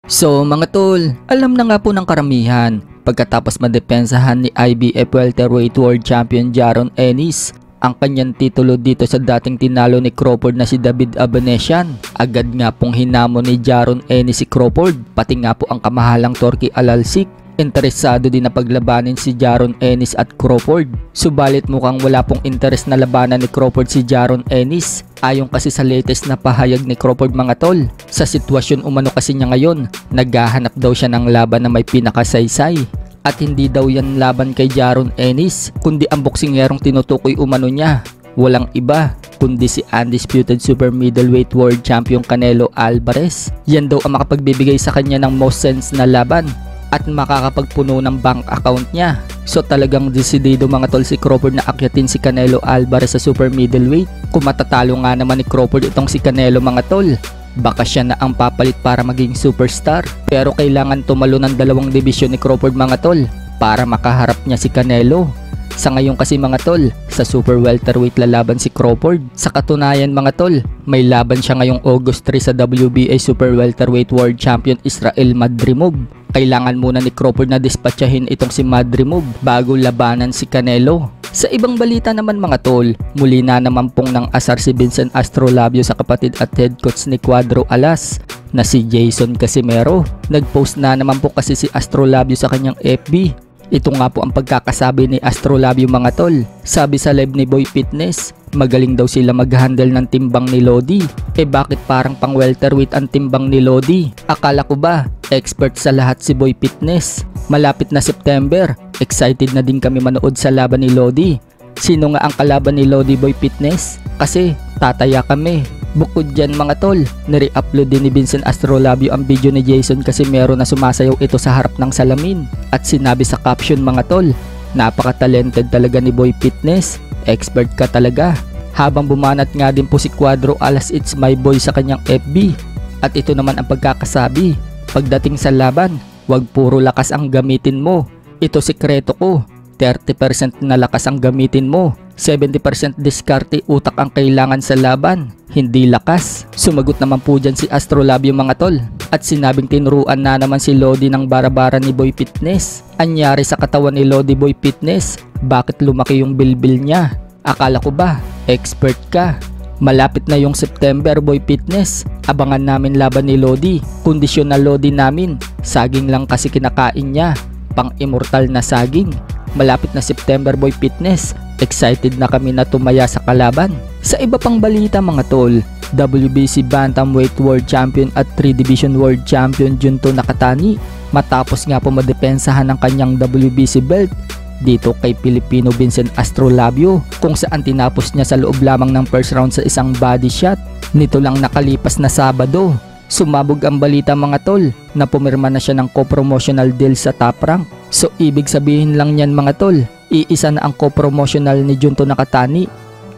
So mga tol, alam na nga po ng karamihan, pagkatapos madepensahan ni IBF Welterweight World Champion Jaron Ennis ang kanyang titulo dito sa dating tinalo ni Crawford na si David Abanesian, agad nga pong hinamon ni Jaron Ennis si Crawford, pati nga po ang kamahalang Turki Alalsik. Interesado din na paglabanin si Jaron Ennis at Crawford. Subalit mukhang wala pong interes na labanan ni Crawford si Jaron Ennis. Ayon kasi sa latest na pahayag ni Crawford mga tol, sa sitwasyon umano kasi niya ngayon, naghahanap daw siya ng laban na may pinakasaysay. At hindi daw yan laban kay Jaron Ennis, kundi ang boksingerong tinutukoy umano niya. Walang iba kundi si undisputed super middleweight world champion Canelo Alvarez. Yan daw ang makapagbibigay sa kanya ng most sense na laban at makakapagpuno ng bank account niya. So talagang desidido mga tol si Crawford na akyatin si Canelo Alvarez sa super middleweight. Kung matatalo nga naman ni Crawford itong si Canelo mga tol, baka siya na ang papalit para maging superstar. Pero kailangan tumalo ng dalawang dibisyon ni Crawford mga tol para makaharap niya si Canelo. Sa ngayon kasi mga tol, sa super welterweight lalaban si Crawford. Sa katunayan mga tol, may laban siya ngayong August 3 sa WBA super welterweight world champion Israel Madrimov. Kailangan muna ni Crawford na dispatchahin itong si Madrimov bago labanan si Canelo. Sa ibang balita naman mga tol, muli na naman pong nang asar si Vincent Astrolabio sa kapatid at head coach ni Cuadro Alas na si Jason Casimero. Nagpost na naman po kasi si Astrolabio sa kanyang FB. Ito nga po ang pagkakasabi ni Astrolabio mga tol. Sabi sa live ni Boy Fitness, magaling daw sila mag-handle ng timbang ni Lodi. Bakit parang pang welterweight ang timbang ni Lodi? Akala ko ba expert sa lahat si Boy Fitness? Malapit na September, excited na din kami manood sa laban ni Lodi. Sino nga ang kalaban ni Lodi Boy Fitness? Kasi tataya kami. Bukod dyan mga tol, nire-upload din ni Vincent Astrolabio ang video ni Jason Casimero na sumasayaw ito sa harap ng salamin. At sinabi sa caption mga tol, napaka-talented talaga ni Boy Fitness, expert ka talaga. Habang bumanat nga din po si Cuadro Alas It's My Boy sa kanyang FB. At ito naman ang pagkakasabi, pagdating sa laban, wag puro lakas ang gamitin mo. Ito sikreto ko, 30% na lakas ang gamitin mo. 70% diskarte utak ang kailangan sa laban, hindi lakas. Sumagot naman po dyan si Astrolabio mga tol at sinabing tinuruan na naman si Lodi ng bara-bara ni Boy Fitness. Anyari sa katawan ni Lodi Boy Fitness, bakit lumaki yung bilbil niya? Akala ko ba expert ka? Malapit na yung September Boy Fitness, abangan namin laban ni Lodi. Kondisyon na Lodi namin, saging lang kasi kinakain niya, pang immortal na saging. Malapit na September Boy Fitness, excited na kami na tumaya sa kalaban. Sa iba pang balita mga tol, WBC Bantamweight World Champion at 3 Division World Champion Junto Nakatani matapos nga po madepensahan ng kanyang WBC belt dito kay Pilipino Vincent Astrolabio kung saan tinapos niya sa loob lamang ng first round sa isang body shot. Nito lang nakalipas na Sabado, sumabog ang balita mga tol na pumirma na siya ng co-promotional deal sa Top Rank. So ibig sabihin lang niyan mga tol, iisa na ang co-promotional ni Junto Nakatani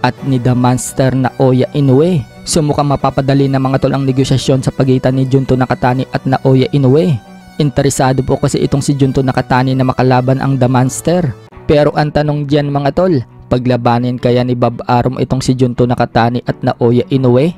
at ni The Monster na Oya Inoue. So mukhang mapapadali na mga tol ang negosasyon sa pagitan ni Junto Nakatani at na Oya Inoue. Interesado po kasi itong si Junto Nakatani na makalaban ang The Monster. Pero ang tanong diyan mga tol, paglabanin kaya ni Bob Arum itong si Junto Nakatani at na Oya Inoue?